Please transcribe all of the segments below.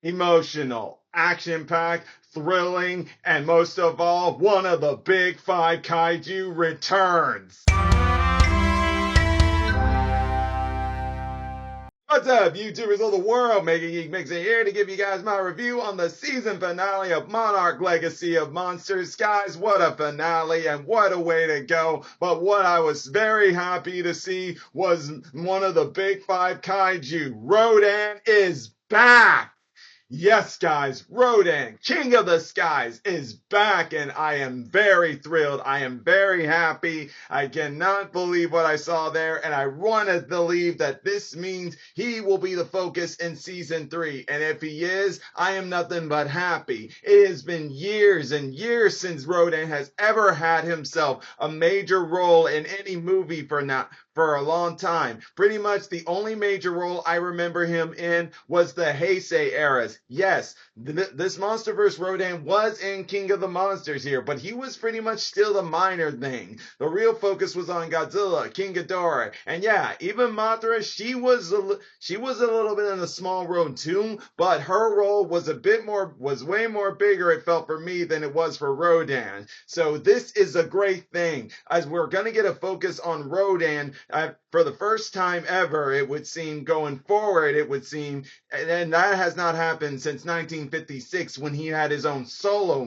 emotional, action-packed, thrilling, and most of all, one of the big five kaiju returns. What's up, YouTubers of the world? megageekmixer here to give you guys my review on the season finale of Monarch Legacy of Monsters. Guys, what a finale and what a way to go. But what I was very happy to see was one of the big five kaiju. Rodan is back. Yes, guys, Rodan, King of the Skies, is back, and I am very thrilled. I am very happy. I cannot believe what I saw there, and I want to believe that this means he will be the focus in Season 3. And if he is, I am nothing but happy. It has been years and years since Rodan has ever had himself a major role in any movie for a long time. Pretty much the only major role I remember him in was the Heisei eras. Yes, this MonsterVerse Rodan was in King of the Monsters here, but he was pretty much still the minor thing. The real focus was on Godzilla, King Ghidorah, and yeah, even Mothra, she was a little bit in a small role too, but her role was way more bigger, it felt for me, than it was for Rodan. So this is a great thing, as we're gonna get a focus on Rodan for the first time ever, it would seem, going forward, it would seem, and that has not happened since 1956 when he had his own solo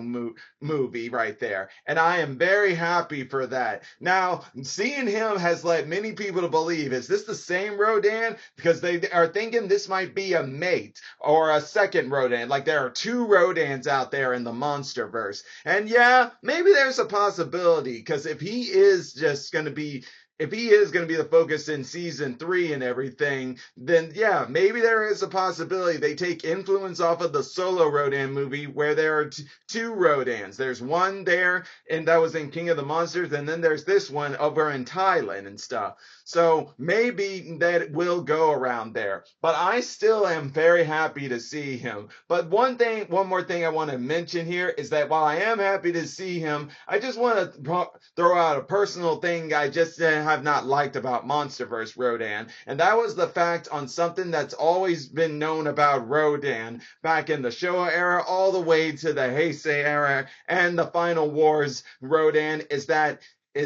movie right there. And I am very happy for that. Now, seeing him has led many people to believe, is this the same Rodan? Because they are thinking this might be a mate or a second Rodan. Like there are two Rodans out there in the MonsterVerse. And yeah, maybe there's a possibility, because if he is going to be the focus in Season 3 and everything, then yeah, maybe there is a possibility they take influence off of the solo Rodan movie where there are two Rodans. There's one there, and that was in King of the Monsters, and then there's this one over in Thailand and stuff. So maybe that will go around there. But I still am very happy to see him. But one more thing I want to mention here is that while I am happy to see him, I just want to throw out a personal thing I just have not liked about MonsterVerse Rodan. And that was the fact on something that's always been known about Rodan back in the Showa era all the way to the Heisei era and the Final Wars Rodan is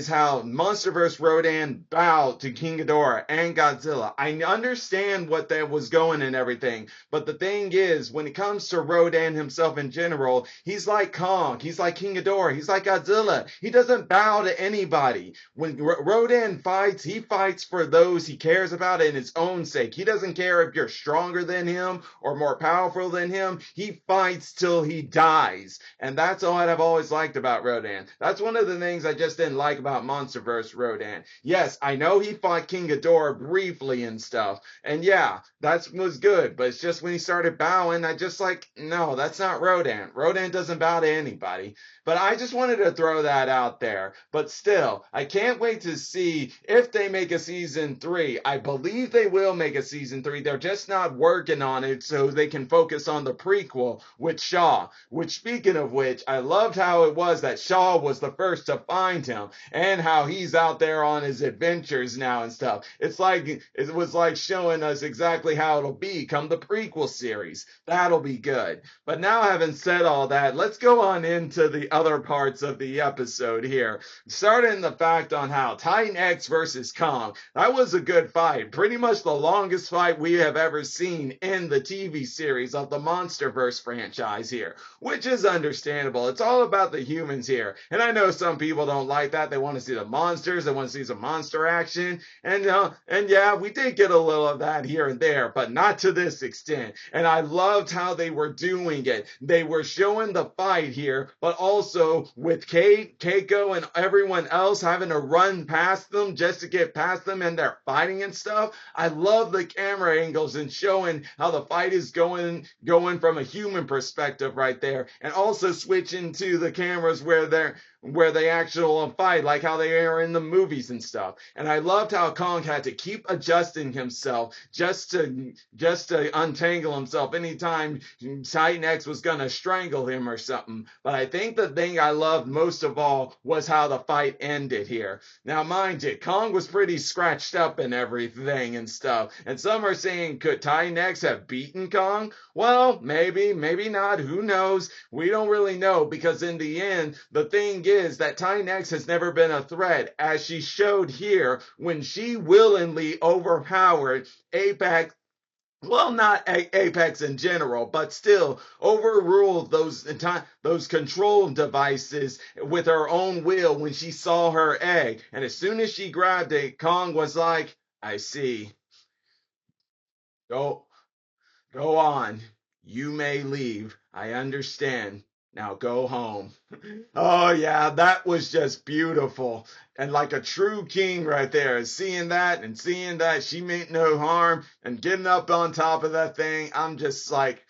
how MonsterVerse Rodan bowed to King Ghidorah and Godzilla. I understand what that was going and everything, but the thing is, when it comes to Rodan himself in general, he's like Kong, he's like King Ghidorah, he's like Godzilla. He doesn't bow to anybody. When Rodan fights, he fights for those he cares about in his own sake. He doesn't care if you're stronger than him or more powerful than him. He fights till he dies. And that's what I've always liked about Rodan. That's one of the things I just didn't like about MonsterVerse Rodan. Yes, I know he fought King Ghidorah briefly and stuff, and yeah, that was good, but it's just when he started bowing, I just like, no, that's not Rodan. Rodan doesn't bow to anybody. But I just wanted to throw that out there. But still, I can't wait to see if they make a Season 3. I believe they will make a Season 3. They're just not working on it so they can focus on the prequel with Shaw. Which, speaking of which, I loved how it was that Shaw was the first to find him, and how he's out there on his adventures now and stuff. It was like showing us exactly how it'll be come the prequel series. That'll be good. But now, having said all that, let's go on into the other parts of the episode here. Starting the fact on how Titan X versus Kong. That was a good fight. Pretty much the longest fight we have ever seen in the TV series of the MonsterVerse franchise here, which is understandable. It's all about the humans here. And I know some people don't like that. They want to see the monsters. They want to see some monster action. And yeah, we did get a little of that here and there, but not to this extent. And I loved how they were doing it. They were showing the fight here, but also with Keiko and everyone else having to run past them just to get past them, and they're fighting and stuff. I love the camera angles and showing how the fight is going from a human perspective right there, and also switching to the cameras where where they actually fight, like how they are in the movies and stuff. And I loved how Kong had to keep adjusting himself just to untangle himself anytime Titan X was gonna strangle him or something. But I think the thing I loved most of all was how the fight ended here. Now, mind you, Kong was pretty scratched up and everything and stuff. And some are saying, could Titan X have beaten Kong? Well, maybe, maybe not. Who knows? We don't really know, because in the end, the thing is that Titan X has never been a threat, as she showed here when she willingly overpowered Apex. Well, not Apex in general, but still overruled those control devices with her own will when she saw her egg. And as soon as she grabbed it, Kong was like, I see. Go Go on. You may leave. I understand. Now go home. Oh, yeah, that was just beautiful. And like a true king right there, seeing that and seeing that she meant no harm and getting up on top of that thing, I'm just like,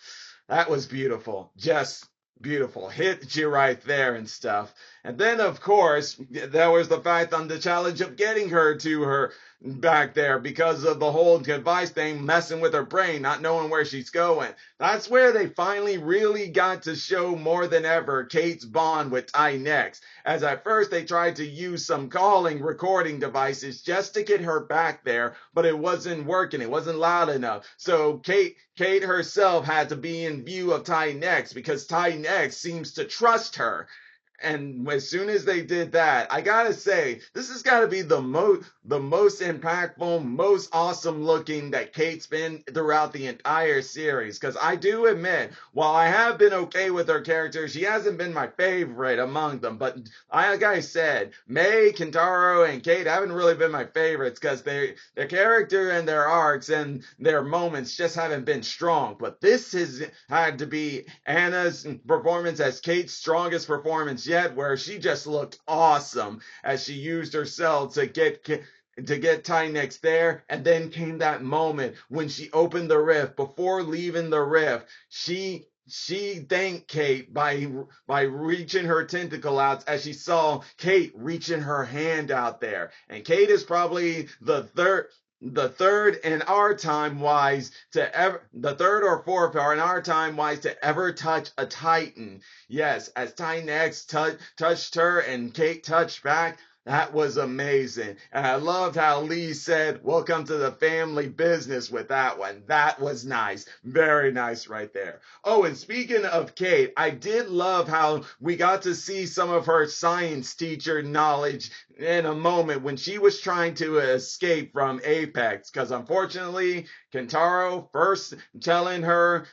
that was beautiful. Just beautiful. Hit you right there and stuff. And then, of course, there was the fact on the challenge of getting her to her back there because of the whole device thing messing with her brain, not knowing where she's going. That's where they finally really got to show more than ever Kate's bond with Titan X. As at first they tried to use some calling recording devices just to get her back there, but it wasn't working. It wasn't loud enough. So Kate herself had to be in view of Titan X because Titan X seems to trust her. And as soon as they did that, I gotta say, this has got to be the most impactful, most awesome looking that Kate's been throughout the entire series. Because I do admit, while I have been okay with her character, she hasn't been my favorite among them. But like I said, May, Kentaro, and Kate haven't really been my favorites because their character and their arcs and their moments just haven't been strong. But this has had to be Anna's performance as Kate's strongest performance yet, where she just looked awesome as she used herself to get Titan X there. And then came that moment when she opened the rift. Before leaving the rift, she thanked Kate by reaching her tentacle out as she saw Kate reaching her hand out there. And Kate is probably the third in our time wise to ever, the third or fourth are in our time wise to ever touch a Titan. Yes, as Titan X touched her and Kate touched back. That was amazing. And I loved how Lee said, welcome to the family business with that one. That was nice. Very nice right there. Oh, and speaking of Kate, I did love how we got to see some of her science teacher knowledge in a moment when she was trying to escape from Apex. Because unfortunately, Kentaro first telling her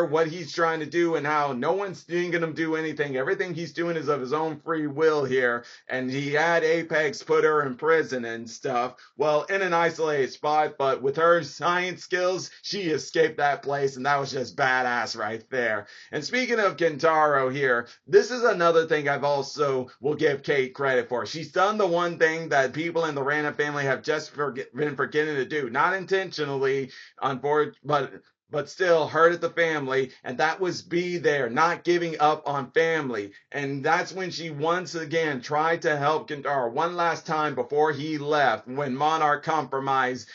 what he's trying to do and how no one's going to do anything. Everything he's doing is of his own free will here. And he had Apex put her in prison and stuff. Well, in an isolated spot, but with her science skills, she escaped that place. And that was just badass right there. And speaking of Kentaro here, this is another thing I've also will give Kate credit for. She's done the one thing that people in the Randa family have just been forgetting to do. Not intentionally, but still hurted the family, and that was be there, not giving up on family. And that's when she once again tried to help Kentaro one last time before he left, when Monarch compromised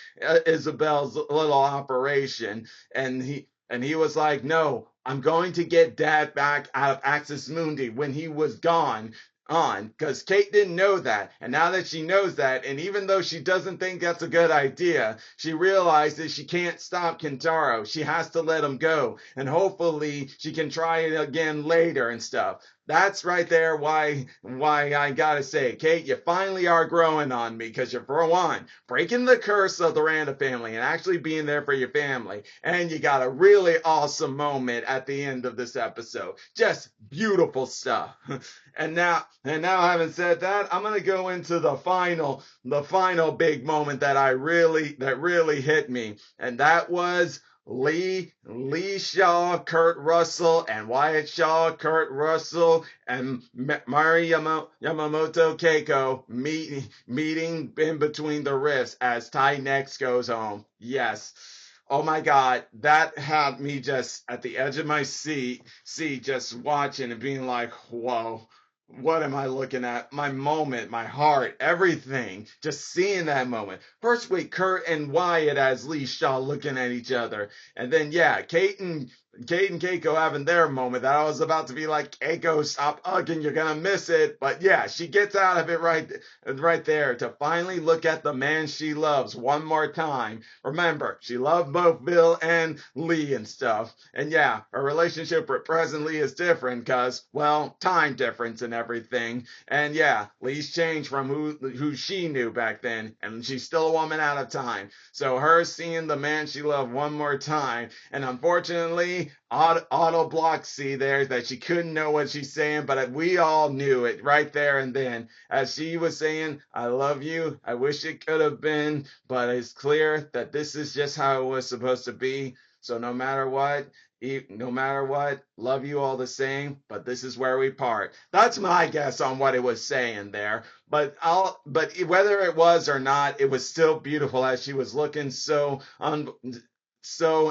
Isabel's little operation, and he was like, no, I'm going to get Dad back out of Axis Mundi when he was gone on, because Kate didn't know that. And now that she knows that, and even though she doesn't think that's a good idea, she realizes she can't stop Kentaro. She has to let him go. And hopefully she can try it again later and stuff. That's right there why I gotta say, Kate, you finally are growing on me, because you're, for one, breaking the curse of the Randa family and actually being there for your family. And you got a really awesome moment at the end of this episode. Just beautiful stuff. And now having said that, I'm gonna go into the final big moment that really hit me. And that was Lee Shaw, Kurt Russell, and Wyatt Shaw, Kurt Russell, and Mari Yamamoto Keiko meeting in between the rifts as Titan X goes home. Yes. Oh my God, that had me just at the edge of my seat just watching and being like, whoa. what am I looking at? My moment, my heart, everything. Just seeing that moment. First with Kurt and Wyatt as Lee Shaw looking at each other. And then, yeah, Kate and Keiko having their moment that I was about to be like, Keiko, stop hugging, you're gonna miss it. But yeah, she gets out of it right there to finally look at the man she loves one more time. Remember, she loved both Bill and Lee and stuff. And yeah, her relationship with presently is different because, well, time difference and everything. And yeah, Lee's changed from who she knew back then, and she's still a woman out of time. So her seeing the man she loved one more time, and unfortunately, auto block see there that she couldn't know what she's saying, but we all knew it right there and then as she was saying, "I love you. I wish it could have been, but it's clear that this is just how it was supposed to be. So no matter what, love you all the same, but this is where we part." That's my guess on what it was saying there. But whether it was or not, it was still beautiful as she was looking so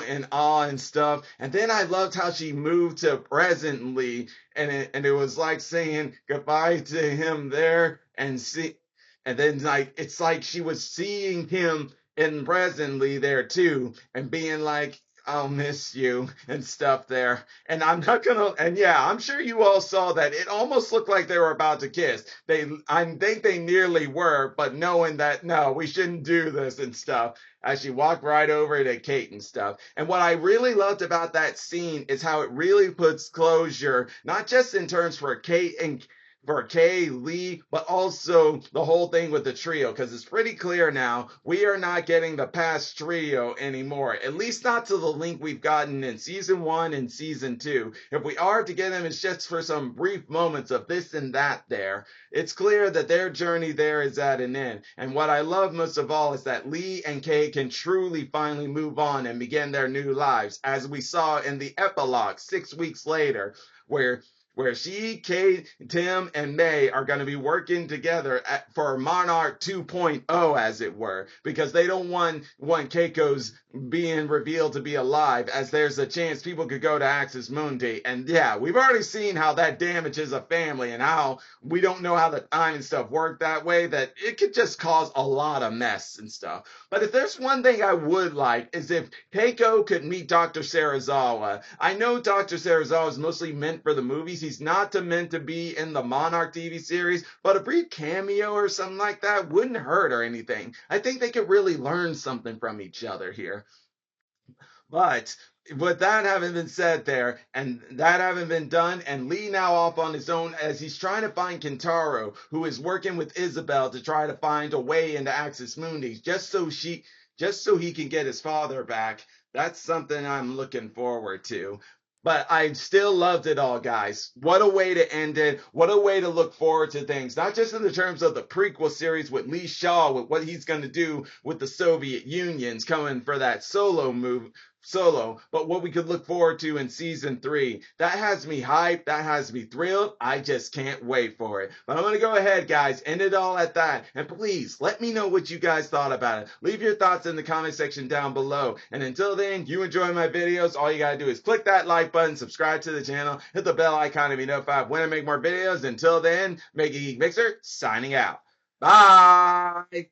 in awe and stuff. And then I loved how she moved to presently, and it was like saying goodbye to him there, and then like it's like she was seeing him in presently there too, and being like, "I'll miss you" and stuff there. And I'm not gonna, and yeah, I'm sure you all saw that. It almost looked like they were about to kiss. I think they nearly were, but knowing that, no, we shouldn't do this and stuff, as she walked right over to Kate and stuff. And what I really loved about that scene is how it really puts closure, not just in terms for Kate and for Kay, Lee, but also the whole thing with the trio, because it's pretty clear now we are not getting the past trio anymore, at least not to the link we've gotten in season 1 and season 2. If we are to get them, it's just for some brief moments of this and that there. It's clear that their journey there is at an end. And what I love most of all is that Lee and Kay can truly finally move on and begin their new lives, as we saw in the epilogue 6 weeks later, where she, Kate, Tim, and May are going to be working together for Monarch 2.0, as it were, because they don't want Keiko's being revealed to be alive, as there's a chance people could go to Axis Mundi. And yeah, we've already seen how that damages a family and how we don't know how the time and stuff work that way, that it could just cause a lot of mess and stuff. But if there's one thing I would like is if Keiko could meet Dr. Serizawa. I know Dr. Serizawa is mostly meant for the movies. He's not meant to be in the Monarch TV series, but a brief cameo or something like that wouldn't hurt or anything. I think they could really learn something from each other here. But with that having been said there, and that having been done, and Lee now off on his own as he's trying to find Kentaro, who is working with Isabel to try to find a way into Axis Mundi, just so he can get his father back. That's something I'm looking forward to. But I still loved it all, guys. What a way to end it. What a way to look forward to things. Not just in the terms of the prequel series with Lee Shaw, with what he's going to do with the Soviet Union's coming for that solo, but what we could look forward to in season 3. That has me hyped. That has me thrilled. I just can't wait for it. But I'm going to go ahead, guys, end it all at that. And please let me know what you guys thought about it. Leave your thoughts in the comment section down below. And until then, you enjoy my videos. All you got to do is click that like button, subscribe to the channel, hit the bell icon to be notified when I make more videos. Until then, Mega Geek Mixer signing out. Bye.